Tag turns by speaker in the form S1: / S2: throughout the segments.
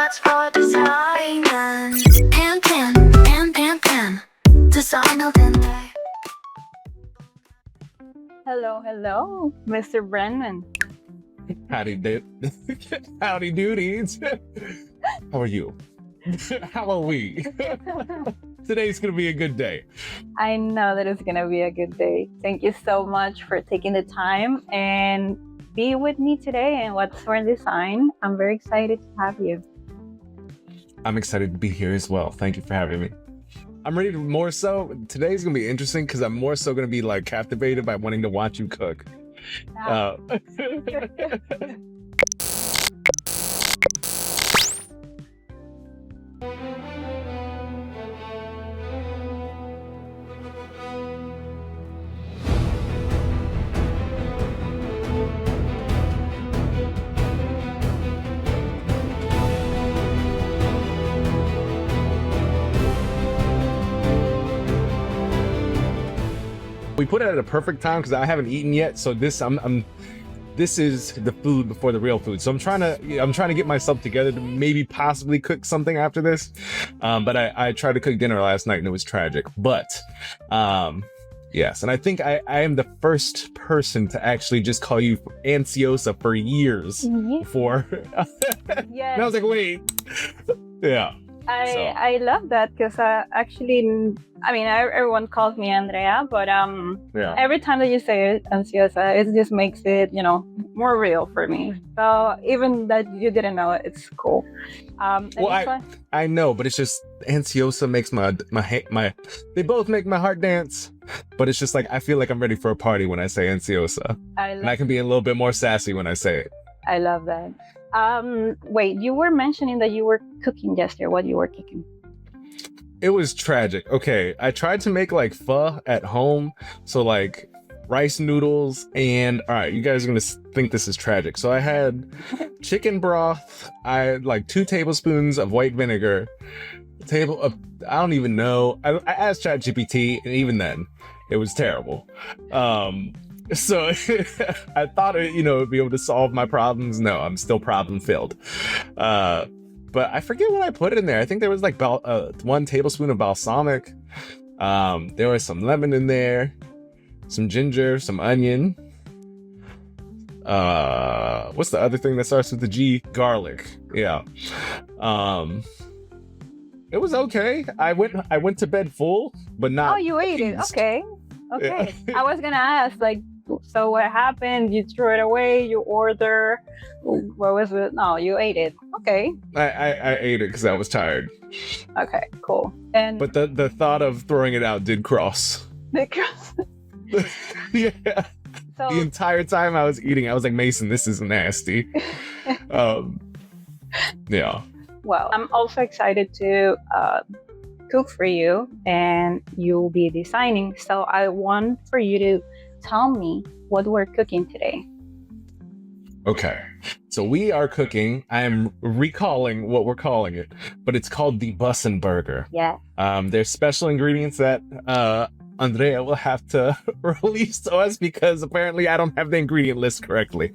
S1: That's for designen. Pen. Designer den dig.
S2: Hello, Mr. Brandon.
S3: Howdy duties. How are you? How are we? Today's gonna be a good day.
S2: I know that it's gonna be a good day. Thank you so much for taking the time and be with me today in What's for Design. I'm very excited to have you.
S3: I'm excited to be here as well. Thank you for having me. I'm ready to more so. Today's gonna be interesting because I'm more so gonna be like captivated by wanting to watch you cook. We put it at a perfect time because I haven't eaten yet. So this is the food before the real food. So I'm trying to get myself together to maybe possibly cook something after this. But I tried to cook dinner last night and it was tragic. But yes, and I think I am the first person to actually just call you ansiosa for years before.
S2: Yeah.
S3: And I was like, wait. Yeah.
S2: I love that because everyone calls me Andrea, but every time that you say it, ansiosa, it just makes it, more real for me. So even that you didn't know it, it's cool.
S3: I know, but it's just ansiosa makes my they both make my heart dance, but it's just like I feel like I'm ready for a party when I say ansiosa, and I can be a little bit more sassy when I say it.
S2: I love that. Wait, you were mentioning that you were cooking yesterday. What you were cooking?
S3: It was tragic. Okay, I tried to make like pho at home, so like rice noodles, and all right, you guys are gonna think this is tragic. So I had chicken broth. I had like 2 tablespoons of white vinegar. I don't even know. I asked ChatGPT, and even then, it was terrible. So I thought it'd be able to solve my problems. No, I'm still problem filled. But I forget what I put in there. I think there was like 1 tablespoon of balsamic. There was some lemon in there, some ginger, some onion. What's the other thing that starts with the G? Garlic. Yeah. It was okay. I went to bed full, but not.
S2: Oh, you ate it. Okay. Yeah. I was gonna ask, like, so what happened? You threw it away? You order? What was it? No, you ate it. Okay.
S3: I ate it because I was tired.
S2: Okay, cool.
S3: But the thought of throwing it out did cross. Yeah. So, the entire time I was eating, I was like, Mason, this is nasty. Yeah.
S2: Well, I'm also excited to cook for you, and you'll be designing. So I want for you to tell me what we're cooking today.
S3: Okay, so we are cooking. I am recalling what we're calling it, but it's called the Bussin burger.
S2: Yeah.
S3: There's special ingredients that Andrea will have to release to us because apparently I don't have the ingredient list correctly.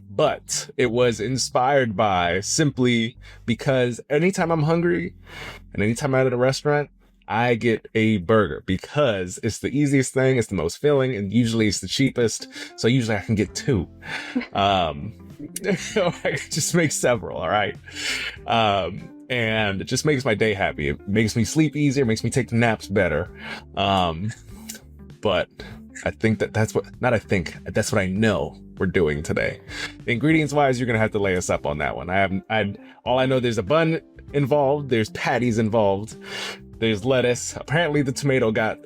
S3: But it was inspired by simply because anytime I'm hungry and anytime I'm at a restaurant, I get a burger because it's the easiest thing, it's the most filling, and usually it's the cheapest. So usually I can get 2. I can just make several, all right? And it just makes my day happy. It makes me sleep easier, makes me take naps better. But I think that's what I know we're doing today. Ingredients wise, you're gonna have to lay us up on that one. All I know, there's a bun involved, there's patties involved, there's lettuce. Apparently the tomato got,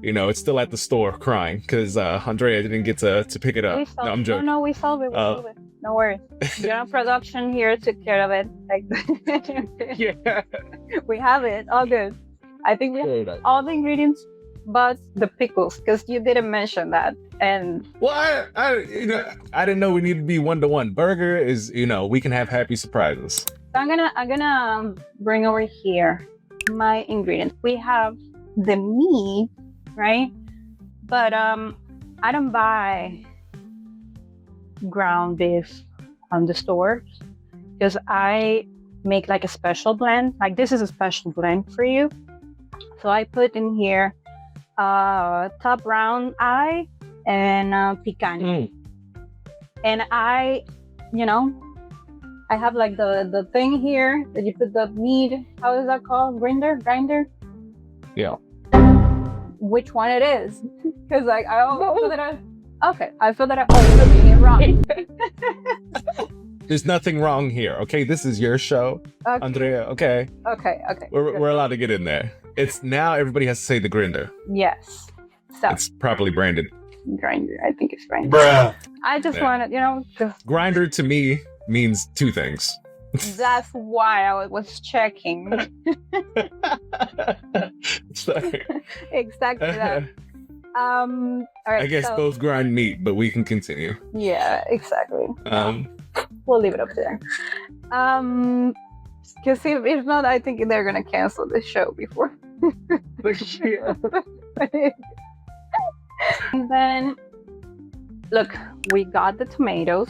S3: it's still at the store crying because Andrea didn't get to pick it up. No, I'm joking.
S2: No, we solved it. No worries. Production here took care of it.
S3: Yeah.
S2: We have it. All good. I think we have all the ingredients but the pickles, because you didn't mention that. And
S3: well, I didn't know we needed to be 1-to-1. Burger is, we can have happy surprises.
S2: So I'm gonna bring over here my ingredients. We have the meat, right? But I don't buy ground beef on the store because I make like a special blend. Like this is a special blend for you. So I put in here top round eye and picanha. And I have like the thing here that you put the meat. How is that called? Grinder?
S3: Yeah.
S2: Which one it is? Because like I feel that I feel that I always doing it wrong.
S3: There's nothing wrong here, okay? This is your show,
S2: Okay.
S3: Andrea. Okay,
S2: Okay.
S3: we're allowed to get in there. It's now everybody has to say the grinder.
S2: Yes. So
S3: It's properly branded.
S2: grinder. I think it's grinder.
S4: Bruh.
S2: I just wanted, just
S3: Grinder to me means two things.
S2: that's why I was checking.
S3: Sorry.
S2: Exactly that. All right.
S3: I guess
S2: so,
S3: both grind meat, but we can continue.
S2: Yeah, exactly.
S3: Um,
S2: We'll leave it up there. Because if not, I think they're gonna cancel this show before. And then, look, we got the tomatoes.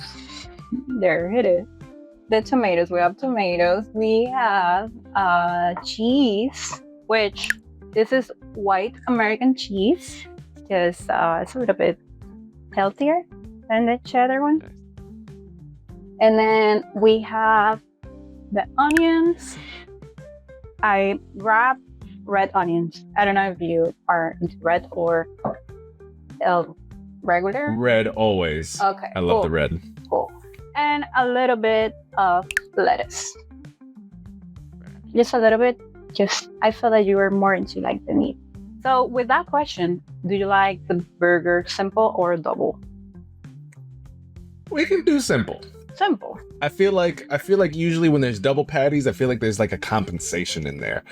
S2: There it is. The tomatoes. We have tomatoes. We have cheese, which this is white American cheese because it's a little bit healthier than the cheddar one. And then we have the onions. I wrap red onions. I don't know if you are into red or regular.
S3: red always.
S2: Okay,
S3: I love
S2: cool.
S3: the red.
S2: Cool. And a little bit of lettuce. Just a little bit. Just I feel that you were more into like the meat. So with that question, do you like the burger simple or double?
S3: We can do simple.
S2: Simple.
S3: I feel like usually when there's double patties, I feel like there's like a compensation in there.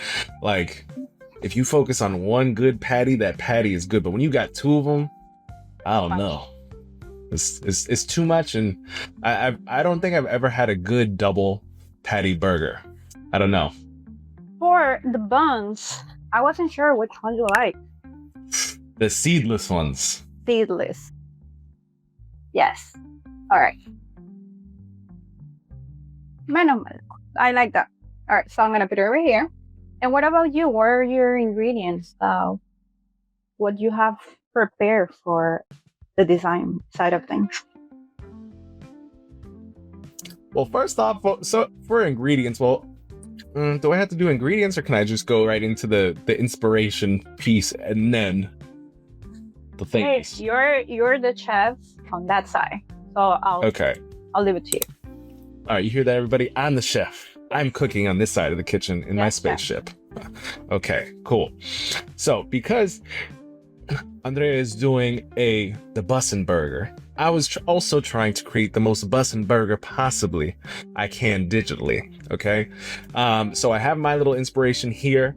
S3: Like if you focus on one good patty, that patty is good. But when you got two of them, I don't know. It's too much, and I don't think I've ever had a good double patty burger. I don't know.
S2: For the buns, I wasn't sure which one you like.
S3: The seedless ones.
S2: Seedless. Yes. All right. Menos mal. I like that. All right, so I'm gonna put it over here. And what about you? What are your ingredients? What do you have prepared for the design side of things?
S3: Well, first off, so for ingredients, do I have to do ingredients or can I just go right into the inspiration piece and then the
S2: Hey,
S3: things?
S2: you're the chef on that side, so I'll leave it to you.
S3: All right, you hear that, everybody? I'm the chef. I'm cooking on this side of the kitchen in my
S2: Yes, chef.
S3: spaceship. Okay, cool. So because Andrea is doing the Bussin burger, I was also trying to create the most Bussin burger possibly I can digitally. Okay, so I have my little inspiration here.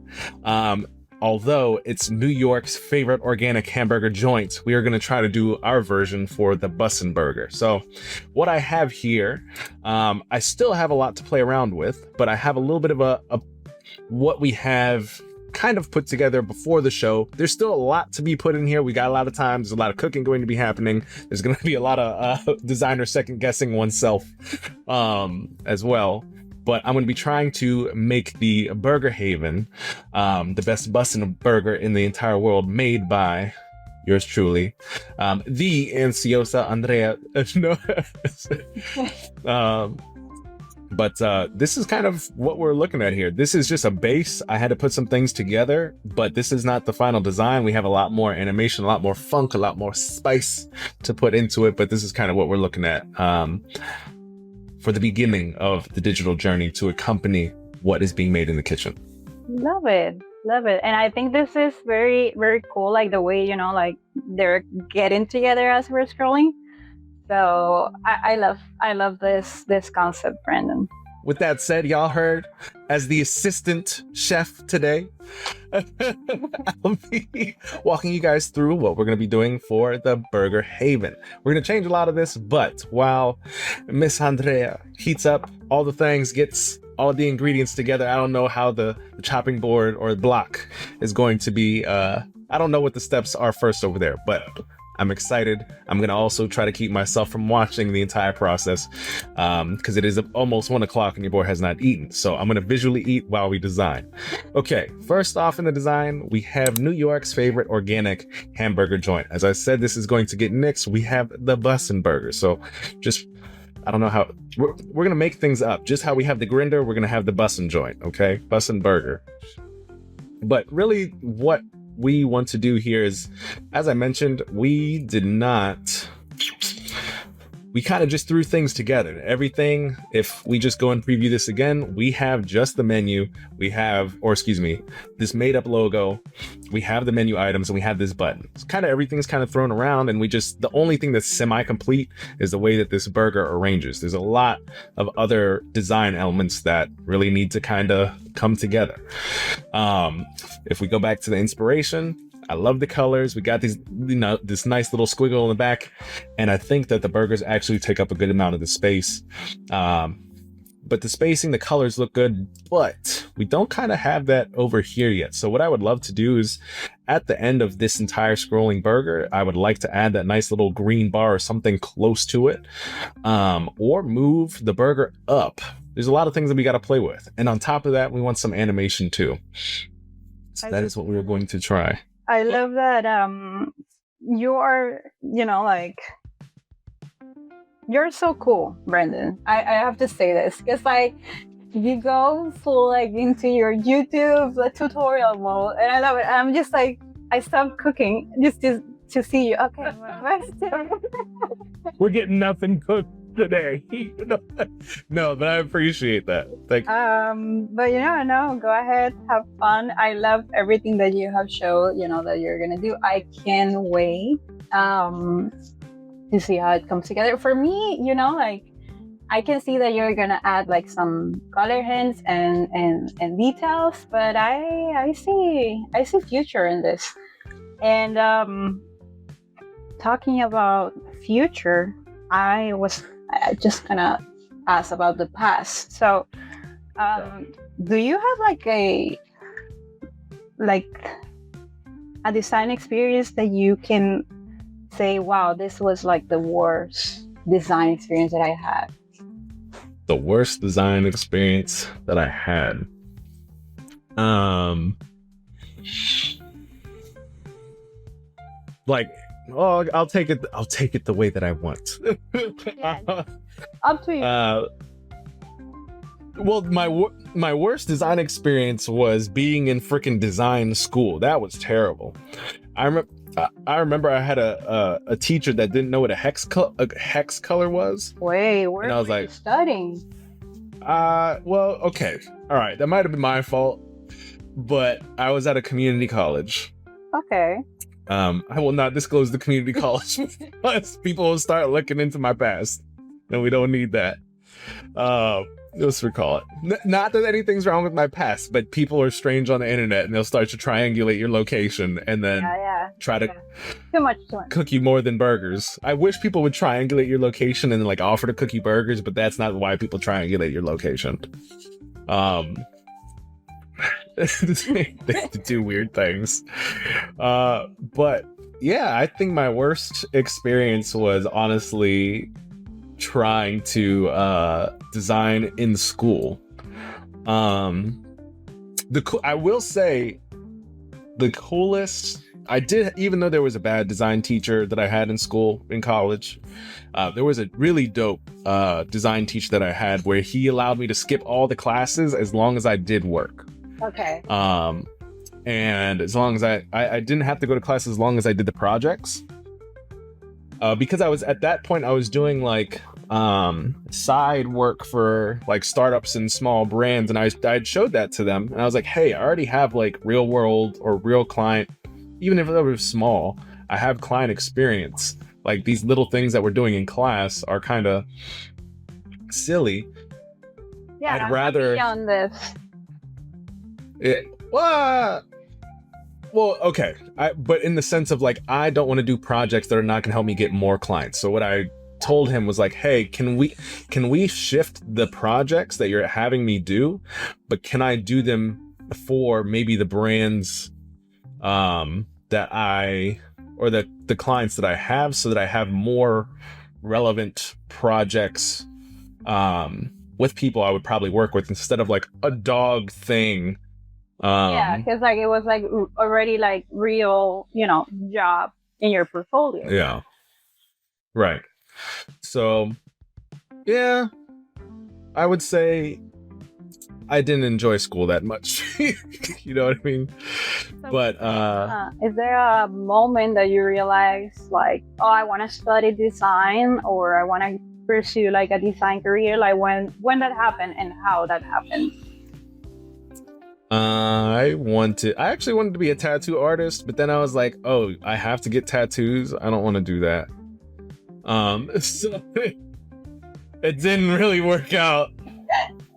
S3: Although it's New York's favorite organic hamburger joint, we are going to try to do our version for the Bussin burger. So what I have here, I still have a lot to play around with, but I have a little bit of a what we have kind of put together before the show. There's still a lot to be put in here. We got a lot of time. There's a lot of cooking going to be happening. There's going to be a lot of designer second guessing oneself as well. But I'm going to be trying to make the Burger Haven the best Bussin burger in the entire world, made by yours truly, the Ansiosa Andrea. But this is kind of what we're looking at here. This is just a base. I had to put some things together, but this is not the final design. We have a lot more animation, a lot more funk, a lot more spice to put into it. But this is kind of what we're looking at for the beginning of the digital journey to accompany what is being made in the kitchen.
S2: Love it. And I think this is very, very cool. Like the way, like they're getting together as we're scrolling. So I love this concept, Brandon.
S3: With that said, y'all heard, as the assistant chef today, I'll be walking you guys through what we're going to be doing for the Burger Haven. We're going to change a lot of this, but while Miss Andrea heats up all the things, gets all of the ingredients together, I don't know how the chopping board or block is going to be. I don't know what the steps are first over there, but I'm excited. I'm going to also try to keep myself from watching the entire process because it is almost 1 o'clock and your boy has not eaten. So I'm going to visually eat while we design. Okay, first off in the design, we have New York's favorite organic hamburger joint. As I said, this is going to get nixed. We have the Bussin burger. So just, I don't know how, we're going to make things up. Just how we have the grinder, we're going to have the Bussin joint, okay? Bussin burger. But really what we want to do here is, as I mentioned, we kind of just threw things together. Everything, if we just go and preview this again, we have just the menu, this made up logo, we have the menu items, and we have this button. So kind of everything's kind of thrown around, and the only thing that's semi-complete is the way that this burger arranges. There's a lot of other design elements that really need to kind of come together. If we go back to the inspiration, I love the colors. We got these, this nice little squiggle in the back, and I think that the burgers actually take up a good amount of the space. But the spacing, the colors look good, but we don't kind of have that over here yet. So what I would love to do is, at the end of this entire scrolling burger, I would like to add that nice little green bar or something close to it, or move the burger up. There's a lot of things that we got to play with, and on top of that, we want some animation too. So that is what we were going to try.
S2: I love that you are, you're so cool, Brandon. I have to say this because you go full into your YouTube tutorial mode, and I love it. I'm just I stopped cooking just to see you. Okay,
S3: we're getting nothing cooked today. No, but I appreciate that. Thank you.
S2: But no, go ahead, have fun. I love everything that you have showed, that you're gonna do. I can't wait to see how it comes together. For me, I can see that you're gonna add some color hints and details, but I see future in this. And talking about future, I just gonna ask about the past. So, do you have a design experience that you can say, wow, this was the worst design experience that I had?
S3: The worst design experience that I had. I'll take it the way that I want.
S2: Up to you.
S3: Well, my worst design experience was being in freaking design school. That was terrible. I remember I had a teacher that didn't know what a hex color was.
S2: Wait, where
S3: and I was
S2: were you studying?
S3: Well, okay, all right, that might have been my fault, but I was at a community college.
S2: Okay.
S3: I will not disclose the community college unless people will start looking into my past. No, we don't need that. Let's recall it. Not that anything's wrong with my past, but people are strange on the internet and they'll start to triangulate your location and then try to
S2: too much
S3: cook you more than burgers. I wish people would triangulate your location and offer to cook you burgers, but that's not why people triangulate your location. They do weird things. But yeah, I think my worst experience was honestly trying to design in school. I will say the coolest I did, even though there was a bad design teacher that I had in school in college, there was a really dope design teacher that I had where he allowed me to skip all the classes as long as I did work.
S2: Okay.
S3: And as long as I didn't have to go to class as long as I did the projects. Because I was at that point I was doing side work for startups and small brands, and I showed that to them, and I was like, hey, I already have real world or real client, even if it was small, I have client experience. These little things that we're doing in class are kind of silly.
S2: Yeah,
S3: I'd rather
S2: on this.
S3: Well, okay. But in the sense of I don't want to do projects that are not going to help me get more clients. So what I told him was hey, can we shift the projects that you're having me do, but can I do them for maybe the brands that I or the clients that I have, so that I have more relevant projects with people I would probably work with, instead of like a dog thing.
S2: Yeah, because like it was like already like real, job in your portfolio.
S3: Yeah. Right. So, yeah, I would say I didn't enjoy school that much. You know what I mean?
S2: So,
S3: But
S2: is there a moment that you realize like, oh, I want to study design, or I want to pursue like a design career? Like when that happened and how that happened?
S3: I actually wanted to be a tattoo artist, but then I was like, oh, I have to get tattoos. I don't want to do that. So it didn't really work out.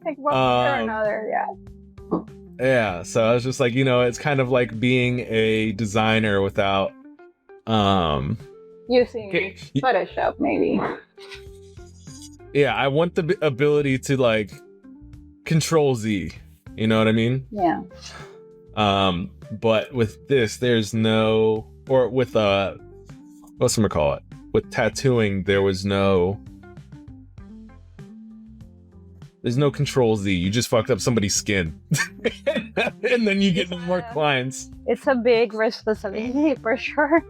S2: Like one way or another, yeah.
S3: Yeah, so I was just like, it's kind of like being a designer without
S2: using Photoshop, maybe.
S3: Yeah, I want the ability to like Control Z. You know what I mean?
S2: Yeah.
S3: But with this, there's no, or with whatchamacallit, with tattooing, there's no Control Z. You just fucked up somebody's skin. And then you get more clients.
S2: It's a big responsibility for sure.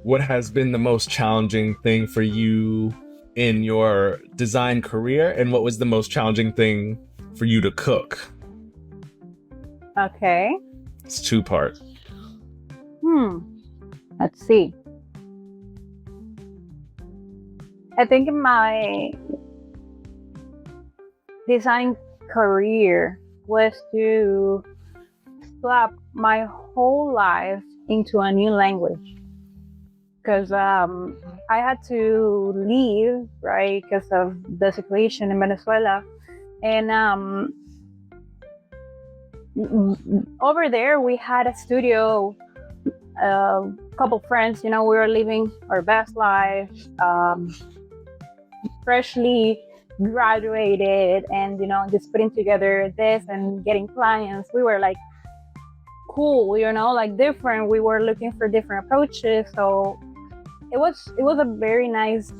S3: What has been the most challenging thing for you in your design career, and what was the most challenging thing for you to cook?
S2: Okay.
S3: It's 2-part.
S2: Let's see. I think my design career was to swap my whole life into a new language. Because I had to leave, right, because of the situation in Venezuela. And over there, we had a studio, a couple friends, we were living our best life, freshly graduated, and, just putting together this and getting clients. We were like cool, like different. We were looking for different approaches. So it was a very nice,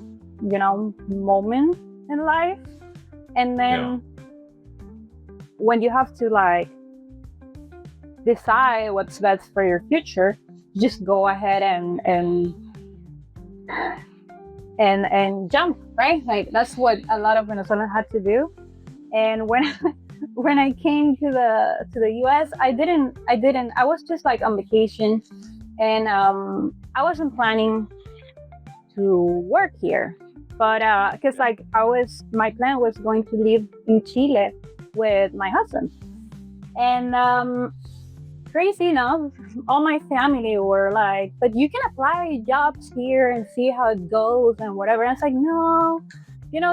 S2: moment in life. And then when you have to like decide what's best for your future, just go ahead and jump, right? Like that's what a lot of Venezuelans had to do. And when I came to the US, I was just like on vacation, and I wasn't planning to work here, but because like my plan was going to live in Chile with my husband, and crazy enough, all my family were like, but you can apply jobs here and see how it goes and whatever. And I was like, no,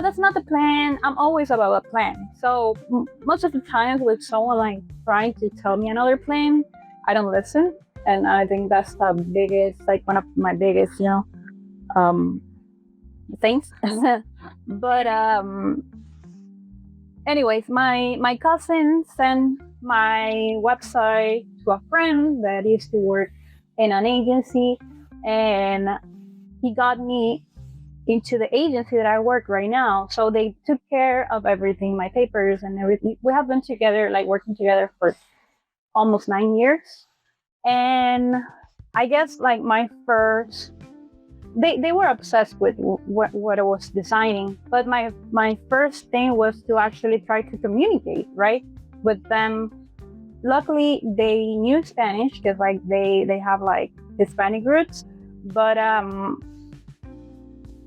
S2: that's not the plan. I'm always about a plan. So most of the times with someone like trying to tell me another plan, I don't listen. And I think that's the biggest, like one of my biggest, things. But anyways, my cousin sent my website to a friend that used to work in an agency, and he got me into the agency that I work right now. So they took care of everything, my papers and everything. We have been together, like working together for almost 9 years. And I guess like my first, they were obsessed with what I was designing, but my first thing was to actually try to communicate, right, with them. Luckily, they knew Spanish because like they have like Hispanic roots, but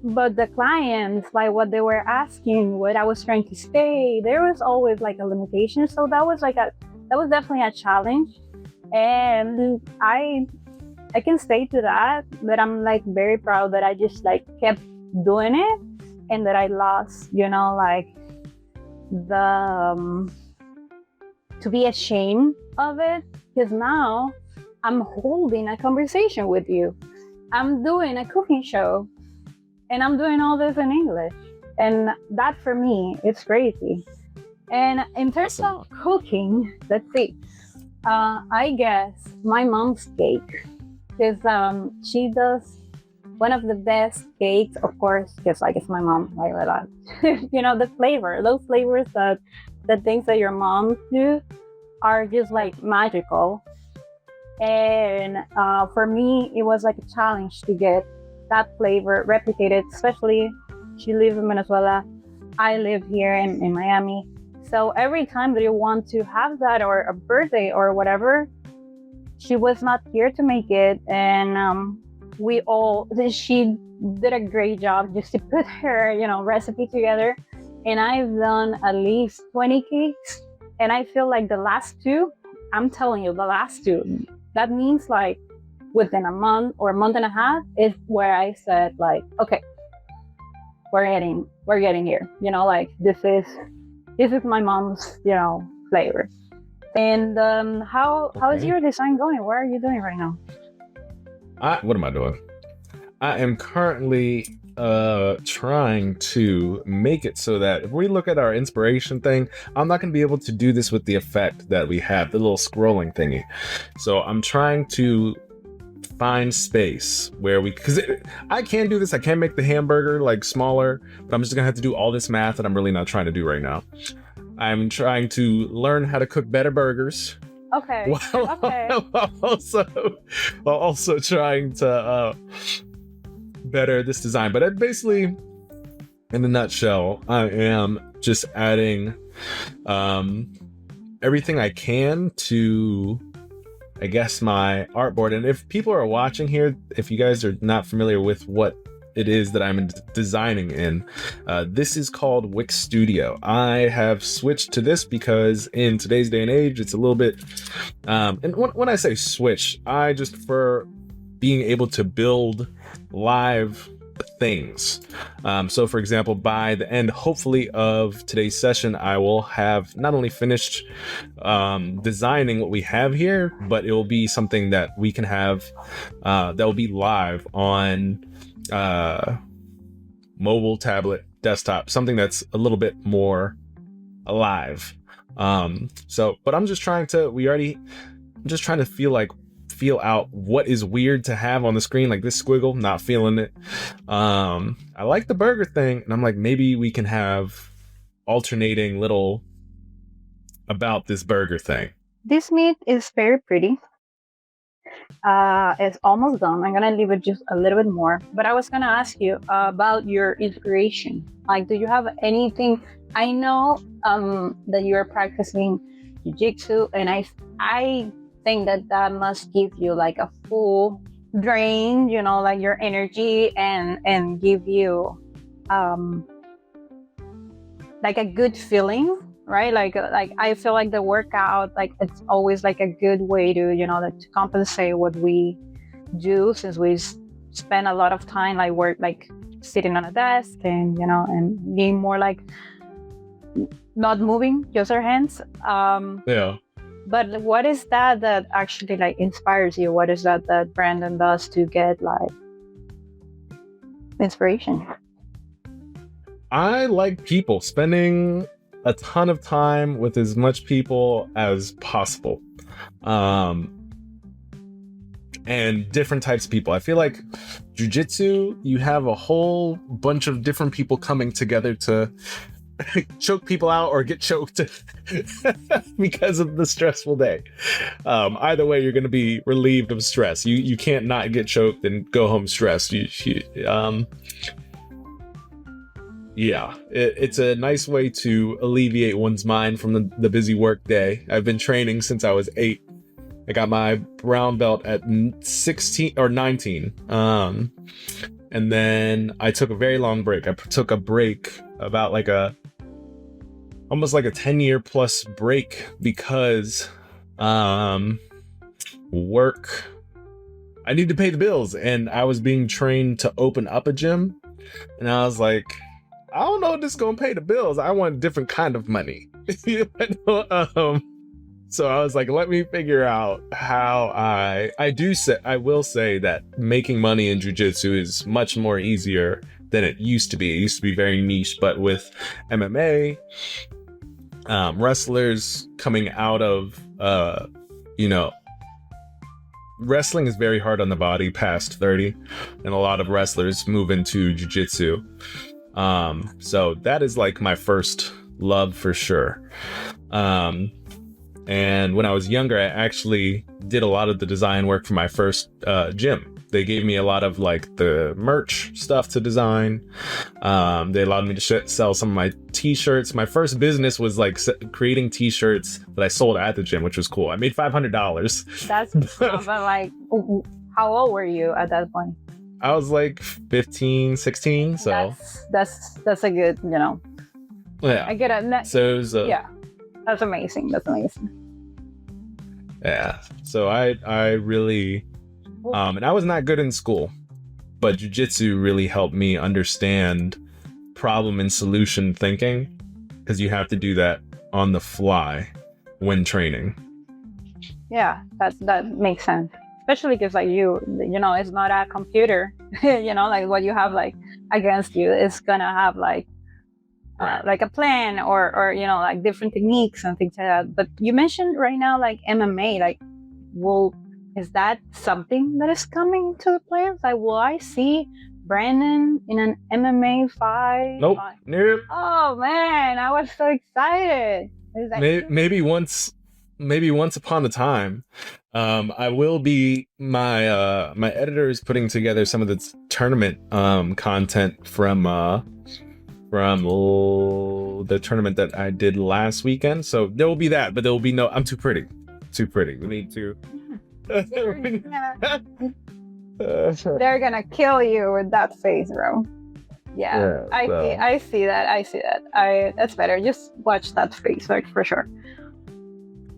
S2: the clients, like what they were asking, what I was trying to say, there was always like a limitation. So that was definitely a challenge, and I can say to that I'm like very proud that I just like kept doing it, and that I lost, like the to be ashamed of it, because now I'm holding a conversation with you. I'm doing a cooking show, and I'm doing all this in English, and that for me, it's crazy. And in terms of cooking, let's see. I guess my mom's cake, because she does one of the best cakes, of course, just like it's my mom, like the flavor, those flavors that the things that your mom do are just like magical. And for me, it was like a challenge to get that flavor replicated, especially she lives in Venezuela. I live here in Miami. So every time that you want to have that or a birthday or whatever, she was not here to make it. And she did a great job just to put her, recipe together. And I've done at least 20 cakes. And I feel like the last two, I'm telling you, the last two, that means like within a month or a month and a half is where I said like, okay, we're getting here. Like this is my mom's, flavor. And how is
S3: Okay.
S2: your design going? What are you doing right now?
S3: What am I doing? I am currently trying to make it so that if we look at our inspiration thing, I'm not going to be able to do this with the effect that we have, the little scrolling thingy. So I'm trying to find space where I can do this. I can make the hamburger like smaller, but I'm just gonna have to do all this math that I'm really not trying to do right now. I'm trying to learn how to cook better burgers
S2: Okay. Okay.
S3: while also trying to better this design. But basically, in a nutshell, I am just adding everything I can to, I guess, my artboard. And if people are watching here, if you guys are not familiar with what it is that I'm designing in, this is called Wix Studio. I have switched to this because in today's day and age, it's a little bit, and when I say switch, I just prefer being able to build live things. So for example, by the end, hopefully, of today's session, I will have not only finished designing what we have here, but it will be something that we can have that will be live on mobile, tablet, desktop, something that's a little bit more alive. But I'm just trying to feel out what is weird to have on the screen, like this squiggle, not feeling it. I like the burger thing, and I'm like, maybe we can have alternating little about this burger thing.
S2: This meat is very pretty. It's almost done. I'm gonna leave it just a little bit more. But I was gonna ask you about your inspiration. Like, do you have anything? I know that you're practicing jiu-jitsu, and I think that must give you like a full drain, like your energy, and give you like a good feeling, right? Like I feel like the workout, like it's always like a good way to to compensate what we do, since we spend a lot of time like work, like sitting on a desk, and and being more like not moving, just our hands.
S3: Yeah.
S2: But what is that actually like inspires you? What is that Brandon does to get like inspiration?
S3: I like people, spending a ton of time with as much people as possible. And different types of people. I feel like jiu-jitsu, you have a whole bunch of different people coming together to choke people out or get choked because of the stressful day. Either way, you're going to be relieved of stress. You can't not get choked and go home stressed. It's a nice way to alleviate one's mind from the busy work day. I've been training since I was 8. I got my brown belt at 16 or 19. And then I took a very long break. I took a break about almost like a 10-year plus break because work. I need to pay the bills, and I was being trained to open up a gym, and I was like, I don't know if this is gonna pay the bills. I want a different kind of money. So I was like, let me figure out how I will say that making money in jiu-jitsu is much more easier than it used to be. It used to be very niche, but with MMA, wrestlers coming out of, you know, wrestling is very hard on the body past 30, and a lot of wrestlers move into jiu-jitsu. So that is like my first love for sure. And when I was younger, I actually did a lot of the design work for my first gym. They gave me a lot of like the merch stuff to design. They allowed me to sell some of my t-shirts. My first business was like creating t-shirts that I sold at the gym, which was cool. I made $500.
S2: That's but like, how old were you at that point?
S3: I was like 15, 16. So
S2: that's a good, you know.
S3: Yeah.
S2: I get it.
S3: So it was,
S2: yeah, that's amazing. That's amazing.
S3: Yeah. So I really, and I was not good in school, but jiu-jitsu really helped me understand problem and solution thinking, because you have to do that on the fly when training.
S2: Yeah, that makes sense. Especially because like you know, it's not a computer. You know, like what you have like against you is gonna have like like a plan or you know, like different techniques and things like that. But you mentioned right now like MMA, like, well, is that something that is coming to the plans? Like, will I see Brandon in an MMA fight?
S3: Nope. Nope.
S2: Oh man, I was so excited.
S3: Maybe once upon a time. I will be, my my editor is putting together some of the tournament content from the tournament that I did last weekend. So there will be that, but there will be no, I'm too pretty. We need to
S2: They're gonna kill you with that face, bro. Yeah, I see that. That's better. Just watch that face, like, for sure.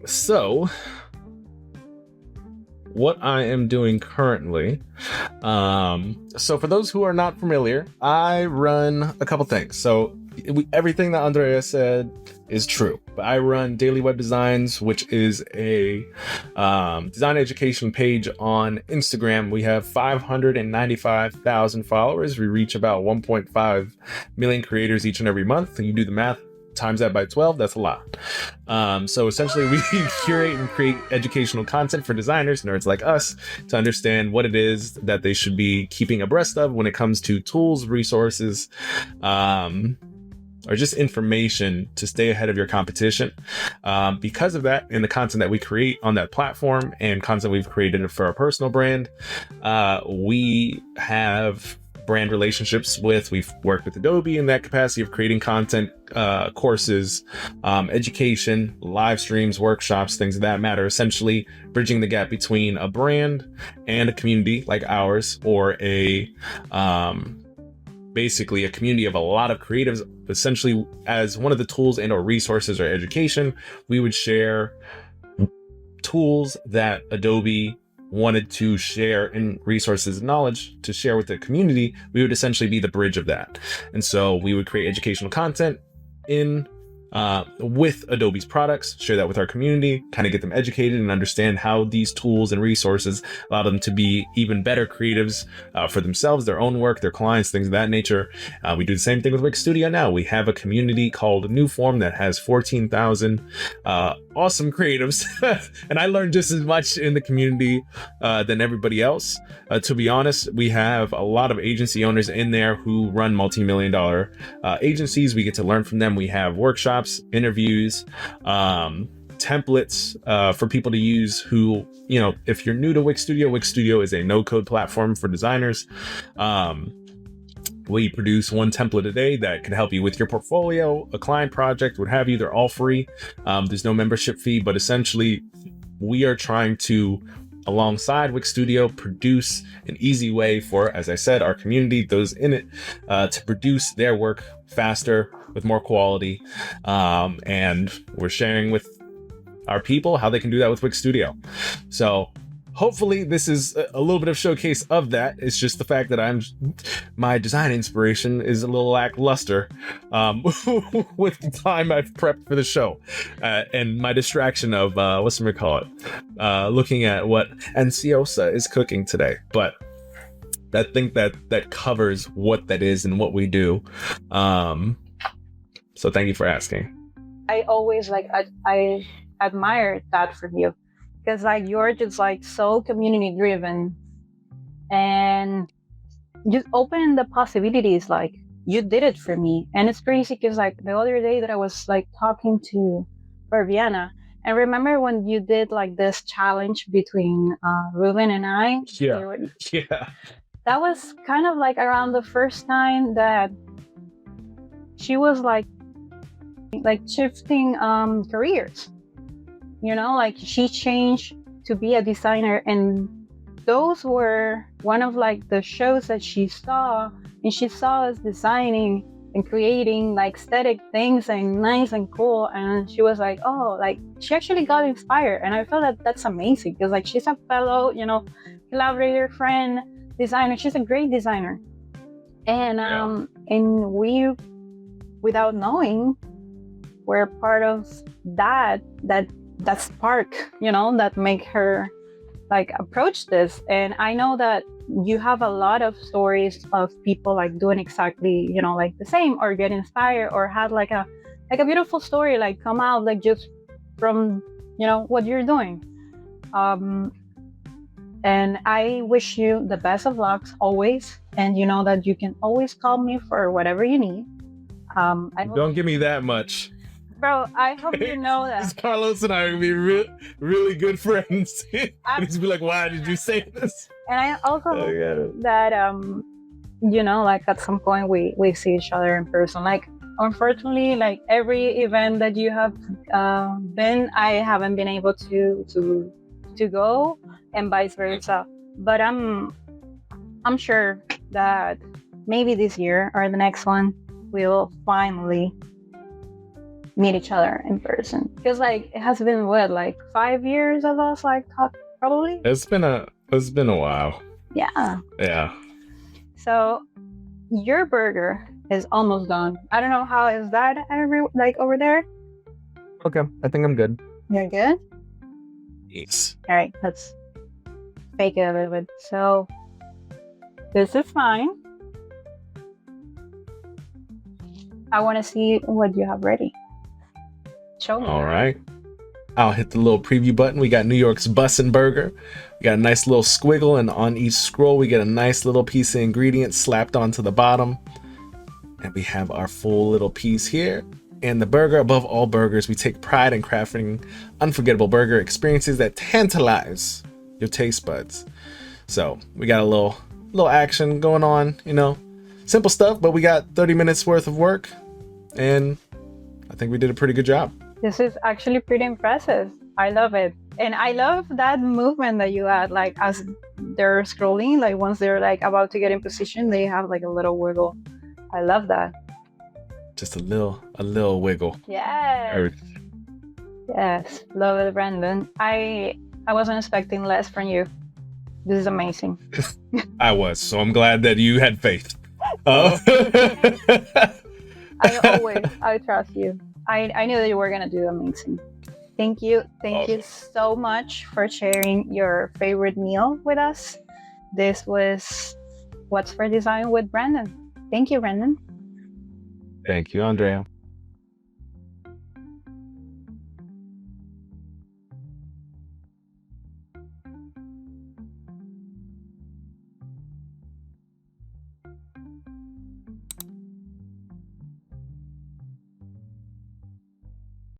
S3: So what I am doing currently, so for those who are not familiar, I run a couple things. So everything that Andrea said is true, but I run Daily Web Designs, which is a design education page on Instagram. We have 595,000 followers. We reach about 1.5 million creators each and every month. You do the math, times that by 12, that's a lot. So essentially we curate and create educational content for designers, nerds like us, to understand what it is that they should be keeping abreast of when it comes to tools, resources, or just information to stay ahead of your competition. Because of that, and the content that we create on that platform and content we've created for our personal brand, we have brand relationships we've worked with Adobe in that capacity of creating content, courses, education, live streams, workshops, things of that matter, essentially bridging the gap between a brand and a community like ours, or basically a community of a lot of creatives. Essentially, as one of the tools and or resources or education, we would share tools that Adobe wanted to share in resources and knowledge to share with the community. We would essentially be the bridge of that. And so we would create educational content in with Adobe's products, share that with our community, kind of get them educated and understand how these tools and resources allow them to be even better creatives for themselves, their own work, their clients, things of that nature. We do the same thing with Wix Studio now. We have a community called New Form that has 14,000 awesome creatives. And I learned just as much in the community than everybody else. To be honest, we have a lot of agency owners in there who run multi-million-dollar agencies. We get to learn from them. We have workshops, interviews, templates for people to use who, you know, if you're new to Wix Studio is a no-code platform for designers. We produce one template a day that can help you with your portfolio, a client project, what have you. They're all free. There's no membership fee, but essentially we are trying to, alongside Wix Studio, produce an easy way for, as I said, our community, those in it, to produce their work faster, with more quality. And we're sharing with our people how they can do that with Wix Studio. So hopefully this is a little bit of showcase of that. It's just the fact that my design inspiration is a little lackluster with the time I've prepped for the show, and my distraction of looking at what Ansiosa is cooking today. But I think that covers what that is and what we do. So thank you for asking.
S2: I always like I admire that from you, because like you're just like so community driven and just open the possibilities. Like you did it for me, and it's crazy because like the other day that I was like talking to Barbiana, and remember when you did like this challenge between Ruben and I?
S3: Yeah. Yeah.
S2: That was kind of like around the first time that she was like shifting careers. You know, like she changed to be a designer, and those were one of like the shows that she saw, and she saw us designing and creating like aesthetic things and nice and cool, and she was like, oh, like she actually got inspired. And I felt that that's amazing because like she's a fellow, you know, collaborator, friend, designer. She's a great designer. And and we, without knowing, we're part of that spark, you know, that make her like approach this. And I know that you have a lot of stories of people like doing exactly, you know, like the same, or get inspired, or have like a beautiful story like come out like just from, you know, what you're doing. And I wish you the best of lucks always, and you know that you can always call me for whatever you need.
S3: Don't give me that much.
S2: Bro, I hope you know that.
S3: Carlos and I are gonna be really good friends. And he's be like, why did you say this?
S2: And I also hope that you know, like at some point we see each other in person. Like unfortunately, like every event that you have been, I haven't been able to go, and vice versa. But I'm sure that maybe this year or the next one we'll finally meet each other in person, because like it has been what, like 5 years of us like talk, probably.
S3: It's been a while. Yeah.
S2: So your burger is almost done. I don't know how is that like over there.
S3: Okay, I think I'm good.
S2: You're good.
S3: Yes.
S2: All right, let's fake it a little bit. So this is fine. I want to see what you have ready. Show me.
S3: All right. I'll hit the little preview button. We got New York's Bussin burger. We got a nice little squiggle, and on each scroll we get a nice little piece of ingredients slapped onto the bottom. And we have our full little piece here. And the burger, above all burgers, we take pride in crafting unforgettable burger experiences that tantalize your taste buds. So we got a little action going on, you know. Simple stuff, but we got 30 minutes worth of work, and I think we did a pretty good job.
S2: This is actually pretty impressive. I love it. And I love that movement that you had, like as they're scrolling, like once they're like about to get in position, they have like a little wiggle. I love that.
S3: Just a little wiggle.
S2: Yes. Yes. Love it, Brandon. I wasn't expecting less from you. This is amazing.
S3: I was, so I'm glad that you had faith.
S2: I trust you. I knew that you were gonna do amazing. Thank you so much for sharing your favorite meal with us. This was What's for Design with Brandon. Thank you, Brandon.
S3: Thank you, Andrea.